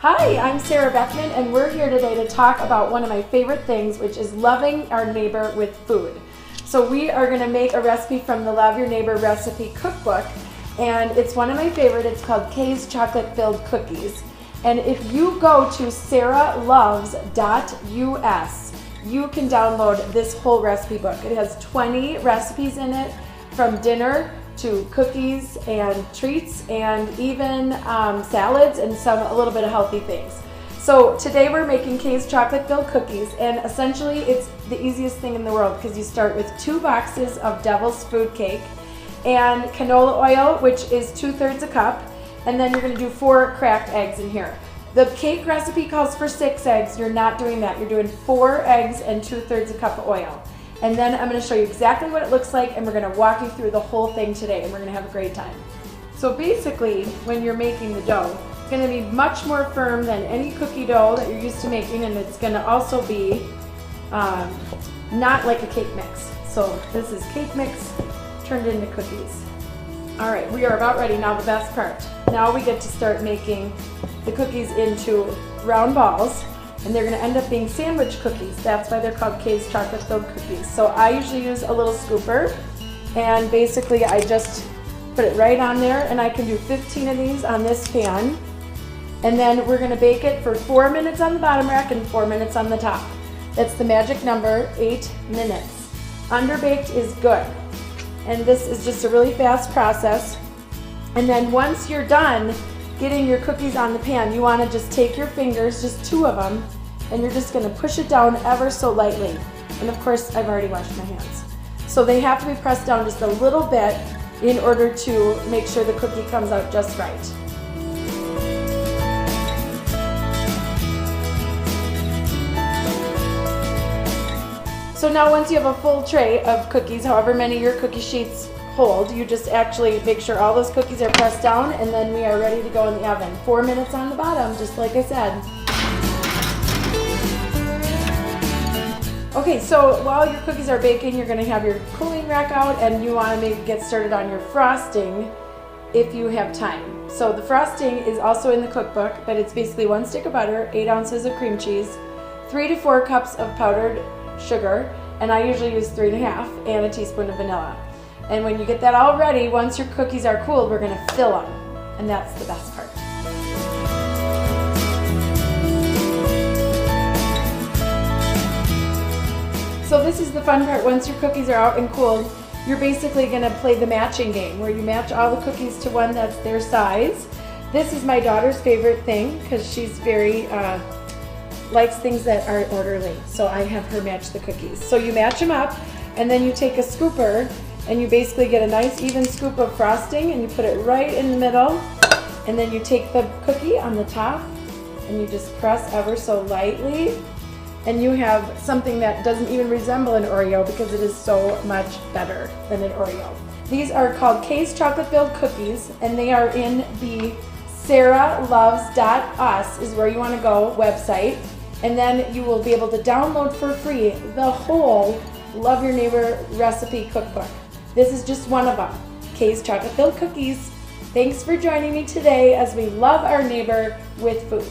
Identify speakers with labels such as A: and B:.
A: Hi, I'm Sarah Beckman, and we're here today to talk about one of my favorite things, which is loving our neighbor with food. So we are going to make a recipe from the Love Your Neighbor Recipe Cookbook, and it's one of my favorite. It's called Kay's Chocolate Filled Cookies. And if you go to sarahloves.us, you can download this whole recipe book. It has 20 recipes in it, from dinner to cookies and treats and even salads and a little bit of healthy things. So today we're making Kay's Chocolate Filled Cookies, and essentially it's the easiest thing in the world because you start with 2 boxes of Devil's Food Cake and canola oil, which is 2/3 a cup, and then you're going to do 4 cracked eggs in here. The cake recipe calls for 6 eggs. You're not doing that. You're doing 4 eggs and 2/3 a cup of oil. And then I'm going to show you exactly what it looks like, and we're going to walk you through the whole thing today, and we're going to have a great time. So basically, when you're making the dough, it's going to be much more firm than any cookie dough that you're used to making, and it's going to also be not like a cake mix. So this is cake mix turned into cookies. All right, we are about ready. Now the best part. Now we get to start making the cookies into round balls. And they're going to end up being sandwich cookies. That's why they're called Kay's Chocolate Filled Cookies. So I usually use a little scooper, and basically I just put it right on there, and I can do 15 of these on this pan. And then we're going to bake it for 4 minutes on the bottom rack and 4 minutes on the top. That's the magic number, 8 minutes. Underbaked is good. And this is just a really fast process. And then once you're done getting your cookies on the pan, you want to just take your fingers, just 2 of them, and you're just going to push it down ever so lightly. And of course, I've already washed my hands. So they have to be pressed down just a little bit in order to make sure the cookie comes out just right. So now once you have a full tray of cookies, however many your cookie sheets hold, you just actually make sure all those cookies are pressed down, and then we are ready to go in the oven. 4 minutes on the bottom, just like I said. Okay, so while your cookies are baking, you're going to have your cooling rack out, and you want to maybe get started on your frosting if you have time. So the frosting is also in the cookbook, but it's basically 1 stick of butter, 8 ounces of cream cheese, 3 to 4 cups of powdered sugar, and I usually use 3.5, and a teaspoon of vanilla. And when you get that all ready, once your cookies are cooled, we're going to fill them, and that's the best part. So this is the fun part. Once your cookies are out and cooled, you're basically going to play the matching game, where you match all the cookies to one that's their size. This is my daughter's favorite thing because she's very likes things that are orderly. So I have her match the cookies. So you match them up, and then you take a scooper, and you basically get a nice even scoop of frosting, and you put it right in the middle, and then you take the cookie on the top, and you just press ever so lightly, and you have something that doesn't even resemble an Oreo because it is so much better than an Oreo. These are called Kay's Chocolate Filled Cookies, and they are in the sarahloves.us is where you want to go website, and then you will be able to download for free the whole Love Your Neighbor Recipe Cookbook. This is just one of them, Kay's Chocolate Filled Cookies. Thanks for joining me today as we love our neighbor with food.